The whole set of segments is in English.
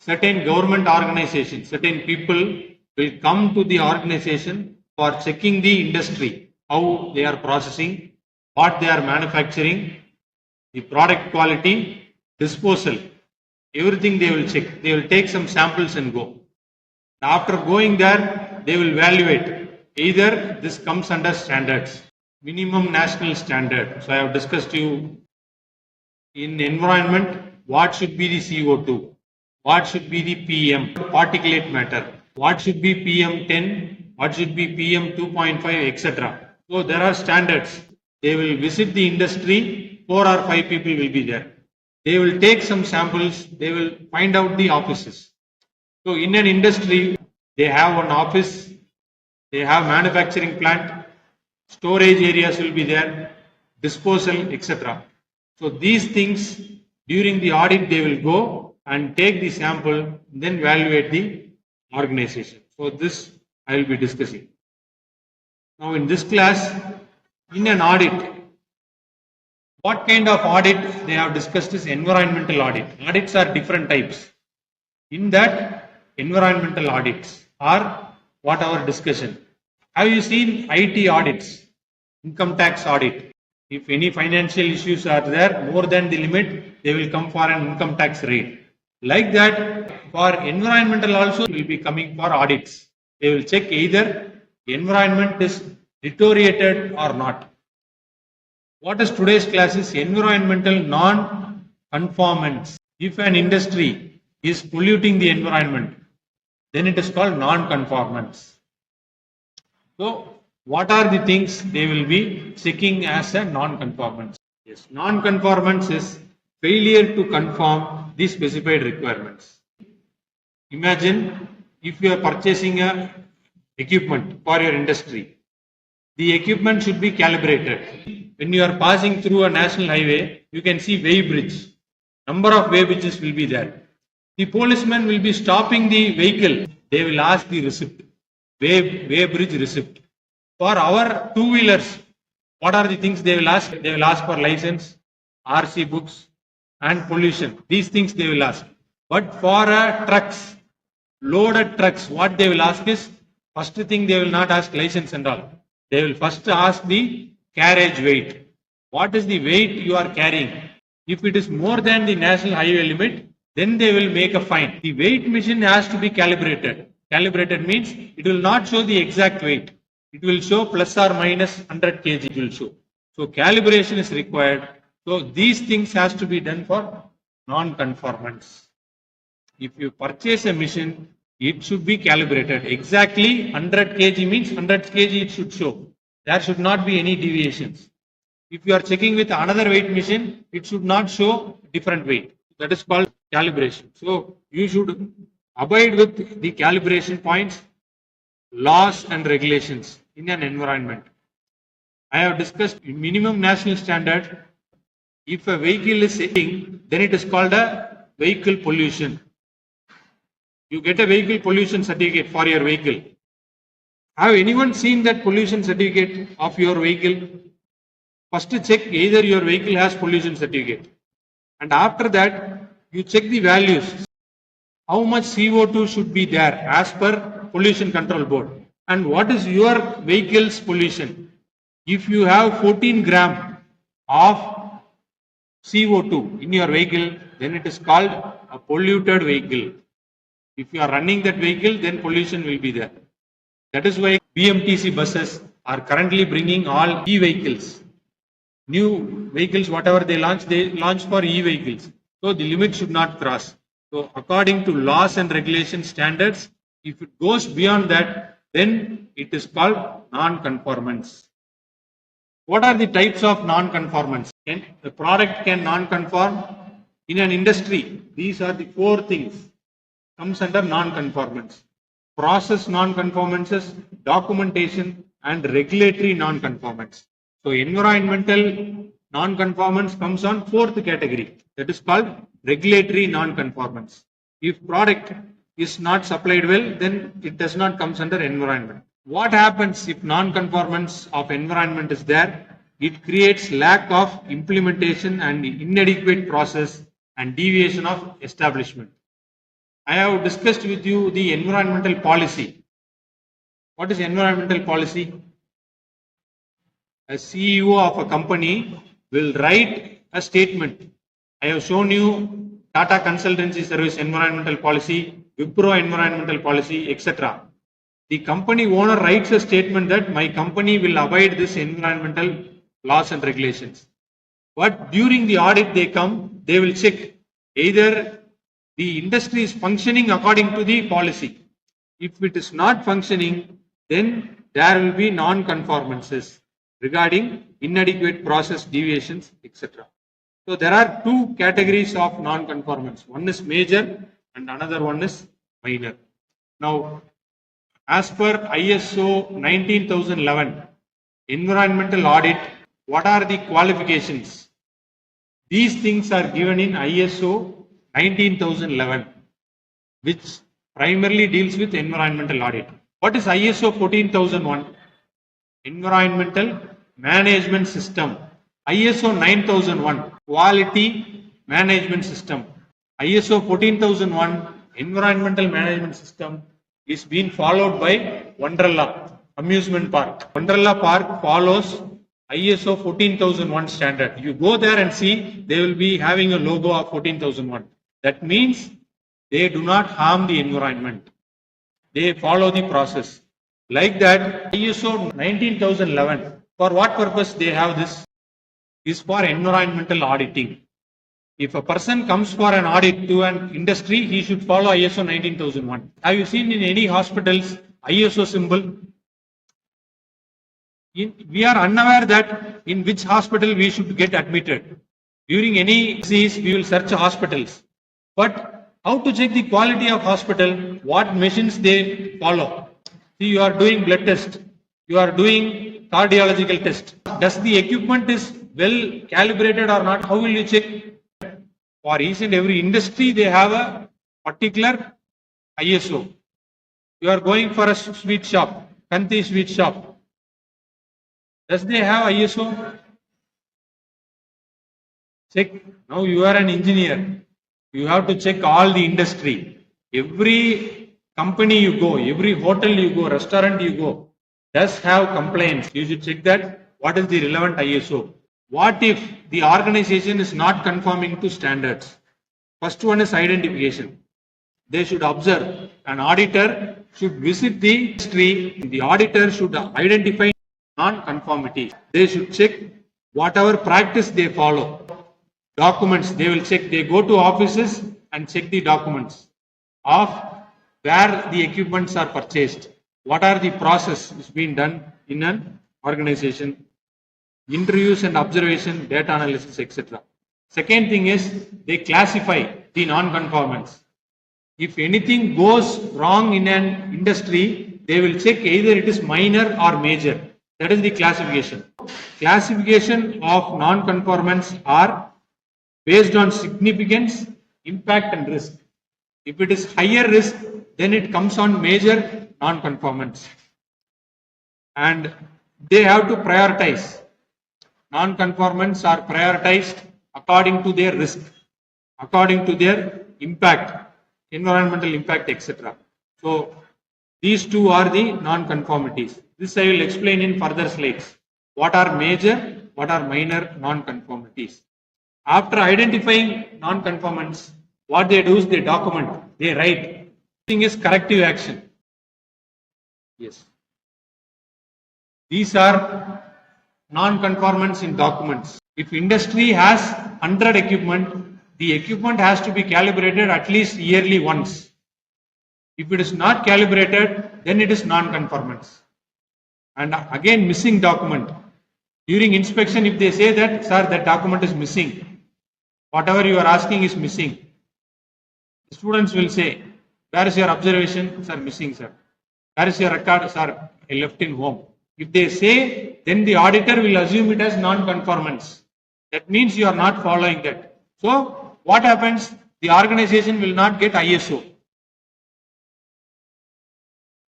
certain government organizations, certain people will come to the organization for checking the industry, how they are processing, what they are manufacturing, the product quality, disposal, everything they will check. They will take some samples and go. After going there, they will evaluate. Either this comes under standards, minimum national standard. So I have discussed to you in environment, what should be the CO2, what should be the PM, particulate matter, what should be PM10, what should be PM2.5, etc. So there are standards. They will visit the industry, 4 or 5 people will be there. They will take some samples, they will find out the offices. So in an industry, they have one office, they have manufacturing plant, storage areas will be there, disposal, etc. So these things during the audit they will go and take the sample, then evaluate the organization. So this I will be discussing. Now in this class, in an audit, what kind of audit they have discussed is environmental audit. Audits are different types. In that, environmental audits are what our discussion. Have you seen IT audits, income tax audit? If any financial issues are there more than the limit, they will come for an income tax rate. Like that, for environmental also will be coming for audits. They will check either the environment is deteriorated or not. What is today's class is environmental non-conformance. If an industry is polluting the environment, then it is called non-conformance. So what are the things they will be checking as a non-conformance? Yes, non-conformance is failure to conform the specified requirements. Imagine if you are purchasing a equipment for your industry, the equipment should be calibrated. When you are passing through a national highway, you can see weigh bridge. Number of weigh bridges will be there. The policeman will be stopping the vehicle. They will ask the receipt, weigh bridge receipt. For our two-wheelers, what are the things they will ask? They will ask for license, RC books, and pollution. These things they will ask. But for trucks, loaded trucks, what they will ask is, first thing they will not ask license and all. They will first ask the carriage weight. What is the weight you are carrying? If it is more than the national highway limit, then they will make a fine. The weight machine has to be calibrated. Calibrated means it will not show the exact weight. It will show plus or minus 100 kg it will show. So calibration is required. So these things has to be done for non-conformance. If you purchase a machine, it should be calibrated. Exactly 100 kg means 100 kg it should show. There should not be any deviations. If you are checking with another weight machine, it should not show different weight. That is called calibration. So you should abide with the calibration points, laws and regulations in an environment. I have discussed minimum national standard. If a vehicle is sitting, then it is called a vehicle pollution. You get a vehicle pollution certificate for your vehicle. Have anyone seen that pollution certificate of your vehicle? First check either your vehicle has pollution certificate. And after that, you check the values. How much CO2 should be there as per Pollution Control Board. And what is your vehicle's pollution? If you have 14 gram of CO2 in your vehicle, then it is called a polluted vehicle. If you are running that vehicle, then pollution will be there. That is why BMTC buses are currently bringing all e-vehicles. New vehicles, whatever they launch for e-vehicles. So the limit should not cross. So according to laws and regulation standards, if it goes beyond that, then it is called non-conformance. What are the types of non-conformance? The product can non-conform in an industry. These are the 4 things comes under non-conformance. Process non-conformances, documentation and regulatory non-conformance. So environmental non-conformance comes on 4th category. That is called regulatory non-conformance. If product is not supplied well, then it does not come under environment. What happens if non-conformance of environment is there? It creates lack of implementation and inadequate process and deviation of establishment. I have discussed with you the environmental policy. What is environmental policy? A CEO of a company will write a statement. I have shown you Tata Consultancy Service environmental policy, Wipro environmental policy, etc. The company owner writes a statement that my company will abide this environmental laws and regulations. But during the audit they will check either the industry is functioning according to the policy. If it is not functioning, then there will be non-conformances regarding inadequate process deviations, etc. So there are two categories of non-conformance. One is major and another one is minor. Now, as per ISO 19011, environmental audit, what are the qualifications? These things are given in ISO 19011, which primarily deals with environmental audit. What is ISO 14001? Environmental Management System. ISO 9001, Quality Management System. ISO 14001, Environmental Management System is being followed by Wonderla Amusement Park. Wonderla Park follows ISO 14001 standard. You go there and see, they will be having a logo of 14001. That means they do not harm the environment. They follow the process. Like that, ISO 19011, for what purpose they have this? Is for environmental auditing. If a person comes for an audit to an industry, he should follow ISO 19001. Have you seen in any hospitals ISO symbol? We are unaware that in which hospital we should get admitted. During any disease, we will search hospitals. But how to check the quality of hospital? What machines they follow? See, you are doing blood test. You are doing cardiological test. Does the equipment is well calibrated or not? How will you check? For each and every industry, they have a particular ISO. You are going for a sweet shop, Kanti sweet shop. Does they have ISO? Check. Now you are an engineer. You have to check all the industry. Every company you go, every hotel you go, restaurant you go, does have complaints. You should check that. What is the relevant ISO? What if the organization is not conforming to standards? First one is identification. They should observe. An auditor should visit the industry. The auditor should identify non-conformity. They should check whatever practice they follow. Documents, they will check. They go to offices and check the documents of where the equipments are purchased. What are the process is being done in an organization? Interviews and observation, data analysis, etc. Second thing is they classify the non-conformance. If anything goes wrong in an industry, they will check either it is minor or major. That is the classification. Classification of non-conformance are based on significance, impact and risk. If it is higher risk, then it comes on major non-conformance. And they have to prioritize. Non-conformance are prioritized according to their risk, according to their impact, environmental impact, etc. So these two are the non-conformities. This I will explain in further slides. What are major, what are minor non-conformities. After identifying non-conformance, what they do is they document, they write. Thing is corrective action. Yes. These are non-conformance in documents. If industry has 100 equipment, the equipment has to be calibrated at least yearly once. If it is not calibrated, then it is non-conformance. And again, missing document. During inspection, if they say that, sir, that document is missing, whatever you are asking is missing, the students will say, where is your observation? Sir, missing, sir. Where is your record? Sir, I left in home. If they say, then the auditor will assume it as non-conformance. That means you are not following that. So, what happens? The organization will not get ISO.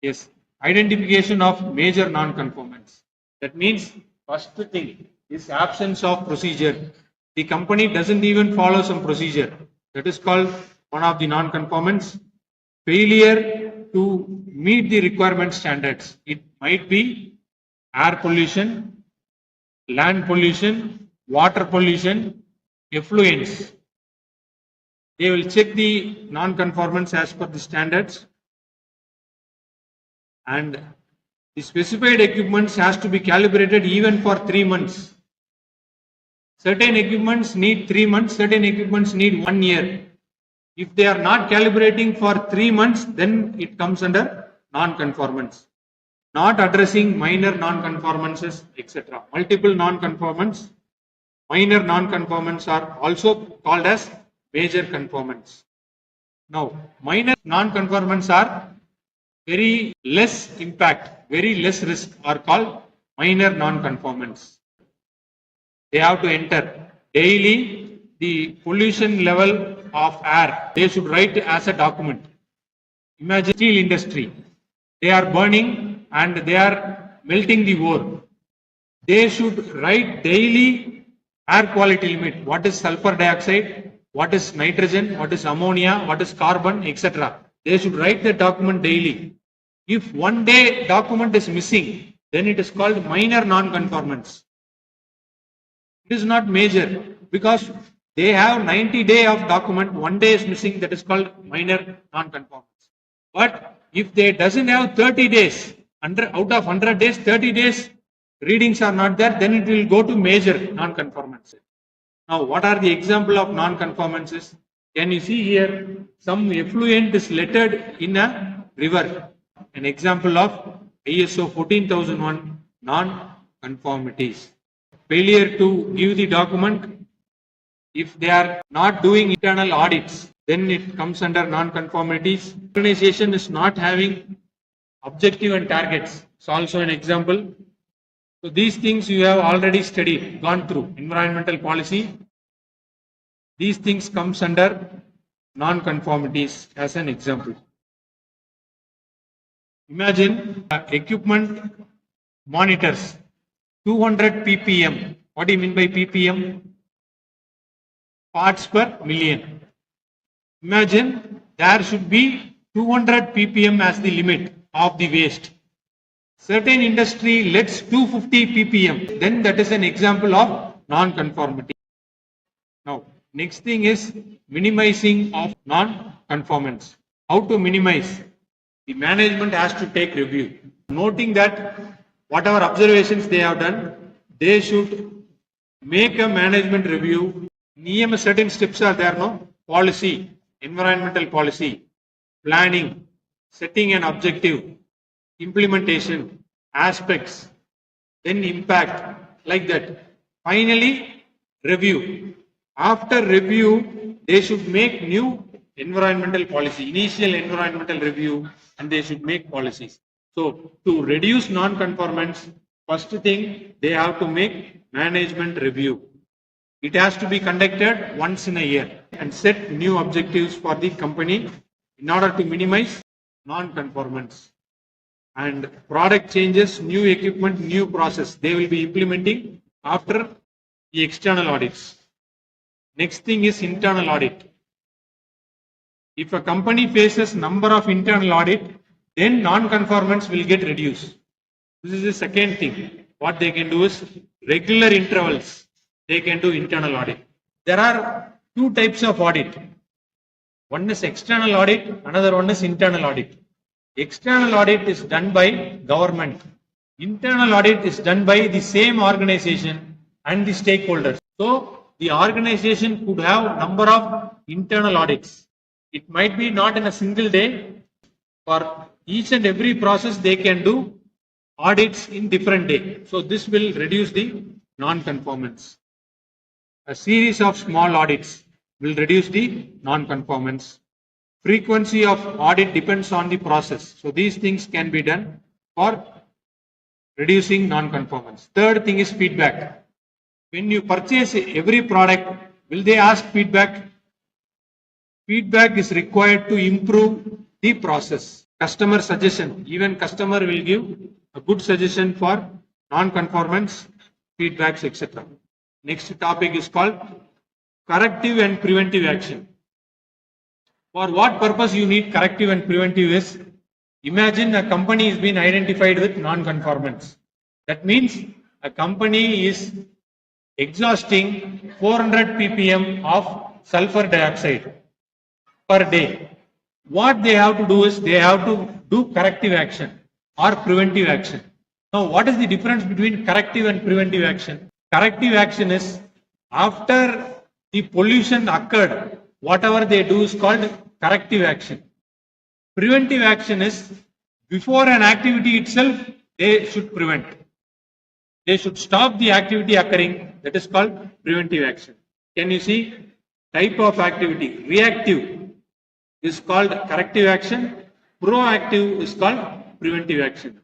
Yes, identification of major non-conformance. That means, first thing is absence of procedure. The company doesn't even follow some procedure. That is called one of the non-conformance. failure to meet the requirement standards. It might be air pollution, land pollution, water pollution, effluents. They will check the non-conformance as per the standards, and the specified equipments has to be calibrated even for 3 months. Certain equipments need 3 months, certain equipments need 1 year. If they are not calibrating for 3 months, then it comes under non-conformance. Not addressing minor non-conformances, etc. Multiple non-conformance, minor non-conformance are also called as major conformance. Now, minor non-conformance are very less impact, very less risk, are called minor non-conformance. They have to enter daily the pollution level of air. They should write as a document. Imagine steel industry. They are burning and they are melting the ore. They should write daily air quality limit. What is sulfur dioxide? What is nitrogen? What is ammonia? What is carbon? Etc. They should write the document daily. If one day document is missing, then it is called minor non-conformance. It is not major because they have 90 days of document, one day is missing, that is called minor non-conformance. But if they doesn't have 30 days, out of 100 days, 30 days readings are not there, then it will go to major non-conformance. Now, what are the example of non-conformances? Can you see here some effluent is lettered in a river? An example of ISO 14001 non-conformities. Failure to give the document. If they are not doing internal audits, then it comes under non-conformities. Organization is not having objective and targets. It's also an example. So these things you have already studied, gone through. Environmental policy. These things comes under non-conformities as an example. Imagine equipment monitors 200 ppm. What do you mean by ppm? Parts per million. Imagine there should be 200 ppm as the limit of the waste. Certain industry lets 250 ppm. Then that is an example of non-conformity. Now, next thing is minimizing of non-conformance. How to minimize? The management has to take review. Noting that whatever observations they have done, they should make a management review. Certain steps are there, no? Policy, environmental policy, planning, setting an objective, implementation, aspects, then impact, like that. Finally, review. After review, they should make new environmental policy, initial environmental review, and they should make policies. So, to reduce non-conformance, first thing, they have to make management review. It has to be conducted once in a year and set new objectives for the company in order to minimize non-conformance. And product changes, new equipment, new process, they will be implementing after the external audits. Next thing is internal audit. If a company faces number of internal audit, then non-conformance will get reduced. This is the second thing. What they can do is regular intervals. They can do internal audit. There are two types of audit. One is external audit, another one is internal audit. External audit is done by government. Internal audit is done by the same organization and the stakeholders. So the organization could have number of internal audits. It might be not in a single day. For each and every process they can do audits in different day. So this will reduce the non-conformance. A series of small audits will reduce the non-conformance. Frequency of audit depends on the process. So these things can be done for reducing non-conformance. Third thing is feedback. When you purchase every product, will they ask feedback? Feedback is required to improve the process. Customer suggestion. Even customer will give a good suggestion for non-conformance, feedbacks, etc. Next topic is called corrective and preventive action. For what purpose you need corrective and preventive is, imagine a company is been identified with non-conformance. That means a company is exhausting 400 ppm of sulfur dioxide per day. What they have to do is they have to do corrective action or preventive action. Now, what is the difference between corrective and preventive action? Corrective action is after the pollution occurred, whatever they do is called corrective action. Preventive action is before an activity itself, they should prevent. They should stop the activity occurring. That is called preventive action. Can you see type of activity? Reactive is called corrective action. Proactive is called preventive action.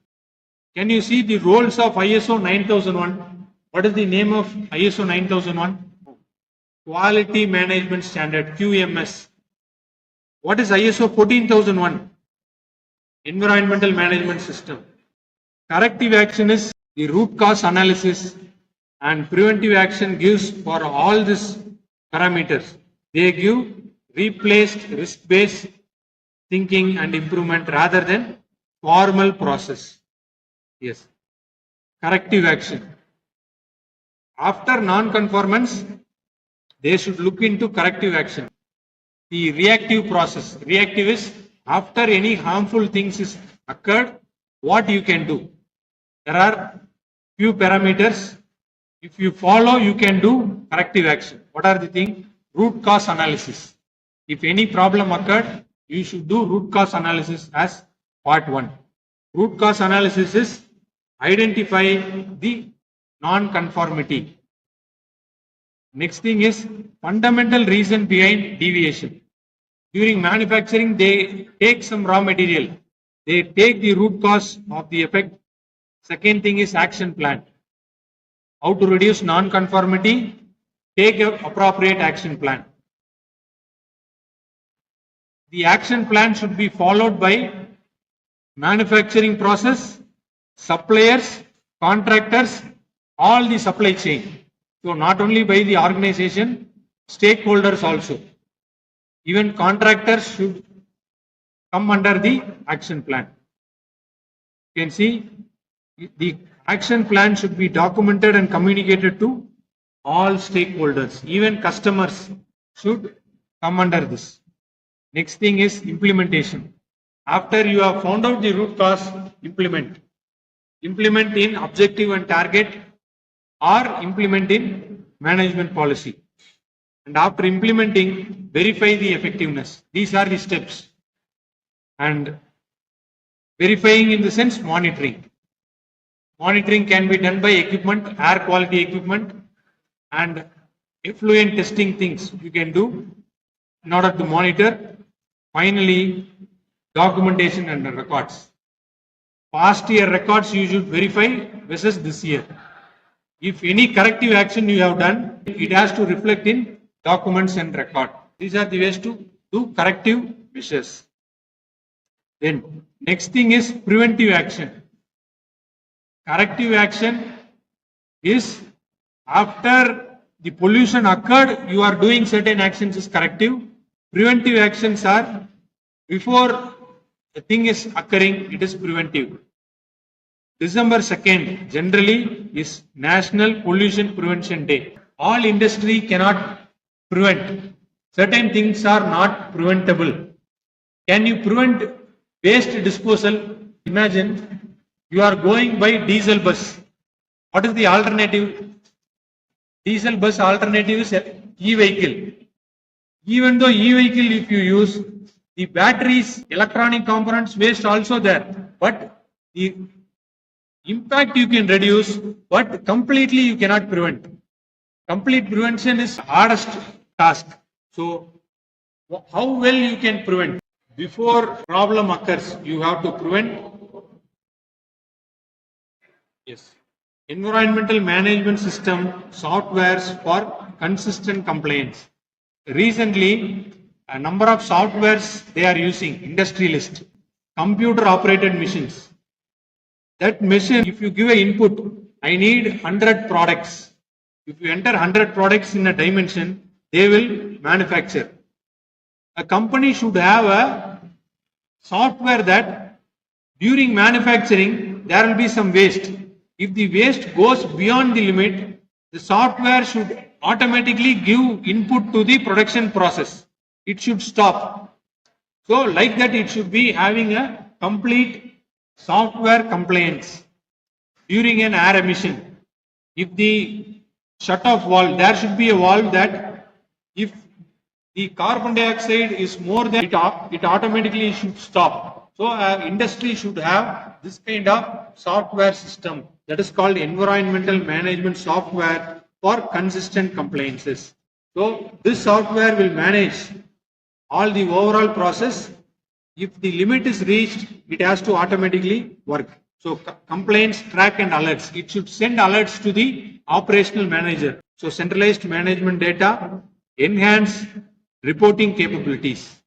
Can you see the roles of ISO 9001? What is the name of ISO 9001? Quality Management Standard, QMS. What is ISO 14001? Environmental Management System. Corrective action is the root cause analysis, and preventive action gives for all these parameters. They give replaced risk-based thinking and improvement rather than formal process. Yes. Corrective action. After non-conformance, they should look into corrective action. The reactive process. Reactive is after any harmful things is occurred, what you can do. There are few parameters. If you follow, you can do corrective action. What are the things? Root cause analysis. If any problem occurred, you should do root cause analysis as part 1. Root cause analysis is identify the non-conformity. Next thing is fundamental reason behind deviation. During manufacturing, they take some raw material. They take the root cause of the effect. Second thing is action plan. How to reduce non-conformity? Take an appropriate action plan. The action plan should be followed by manufacturing process, suppliers, contractors, all the supply chain. So not only by the organization, stakeholders also. Even contractors should come under the action plan. You can see the action plan should be documented and communicated to all stakeholders. Even customers should come under this. Next thing is implementation. After you have found out the root cause, implement. Implement in objective and target or implement in management policy. And after implementing, verify the effectiveness. These are the steps. And verifying in the sense monitoring. Monitoring can be done by equipment, air quality equipment, and effluent testing things you can do in order to monitor. Finally, documentation and records. Past year records you should verify versus this year. If any corrective action you have done, it has to reflect in documents and record. These are the ways to do corrective measures. Then next thing is preventive action. Corrective action is after the pollution occurred, you are doing certain actions is corrective. Preventive actions are before the thing is occurring, it is preventive. December 2nd generally is National Pollution Prevention Day. All industry cannot prevent. Certain things are not preventable. Can you prevent waste disposal? Imagine you are going by diesel bus. What is the alternative? Diesel bus alternative is e-vehicle. Even though e-vehicle if you use, the batteries, electronic components waste also there. But the impact you can reduce, but completely you cannot prevent. Complete prevention is hardest task. So how well you can prevent? Before problem occurs, you have to prevent. Yes. Environmental management system softwares for consistent compliance. Recently, a number of softwares they are using, industrialist, computer operated machines. That machine, if you give an input, I need 100 products. If you enter 100 products in a dimension, they will manufacture. A company should have a software that during manufacturing there will be some waste. If the waste goes beyond the limit, the software should automatically give input to the production process. It should stop. So like that, it should be having a complete software compliance during an air emission. If the shut-off valve, there should be a valve that if the carbon dioxide is more than it automatically should stop. So industry should have this kind of software system that is called environmental management software for consistent compliances. So this software will manage all the overall process. If the limit is reached, it has to automatically work. So complaints, track and alerts. It should send alerts to the operational manager. So centralized management data, enhance reporting capabilities.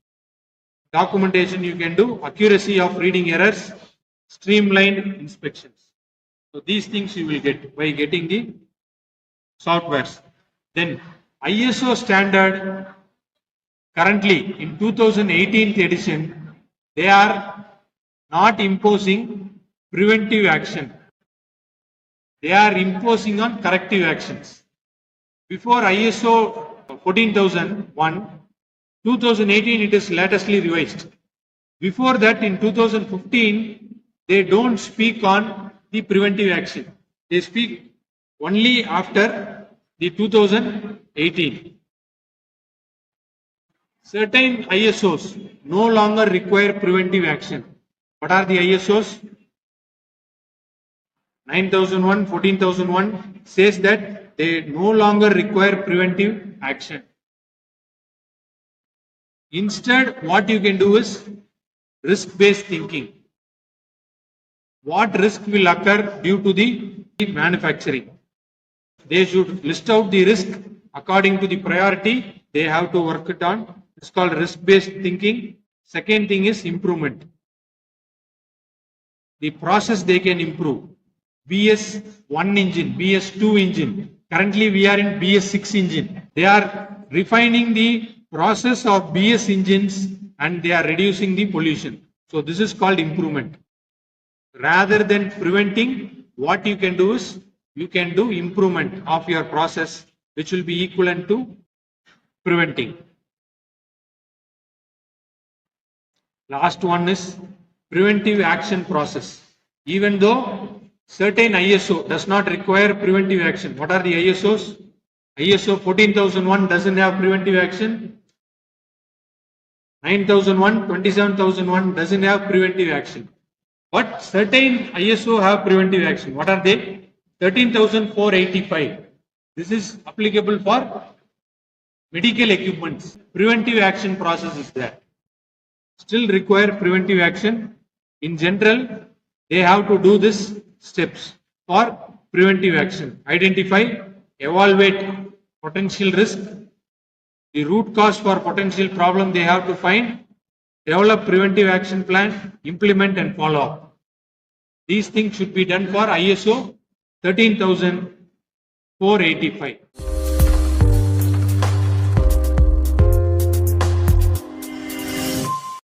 Documentation you can do, accuracy of reading errors, streamlined inspections. So these things you will get by getting the softwares. Then ISO standard, currently in 2018 edition, they are not imposing preventive action. They are imposing on corrective actions. Before ISO 14001, 2018 it is latestly revised. Before that, in 2015, they don't speak on the preventive action. They speak only after the 2018. Certain ISOs no longer require preventive action. What are the ISOs? 9001, 14001 says that they no longer require preventive action. Instead, what you can do is risk-based thinking. What risk will occur due to the manufacturing? They should list out the risk according to the priority they have to work it on. It's called risk-based thinking. Second thing is improvement. The process they can improve. BS1 engine, BS2 engine. Currently we are in BS6 engine. They are refining the process of BS engines and they are reducing the pollution. So this is called improvement. Rather than preventing, what you can do is you can do improvement of your process, which will be equivalent to preventing. Last one is preventive action process. Even though certain ISO does not require preventive action. What are the ISOs? ISO 14001 doesn't have preventive action. 9001, 27001 doesn't have preventive action. But certain ISO have preventive action. What are they? 13485. This is applicable for medical equipments. Preventive action process is there. Still require preventive action. In general, they have to do this steps for preventive action. Identify, evaluate potential risk, the root cause for potential problem they have to find, develop preventive action plan, implement and follow up. These things should be done for ISO 13485.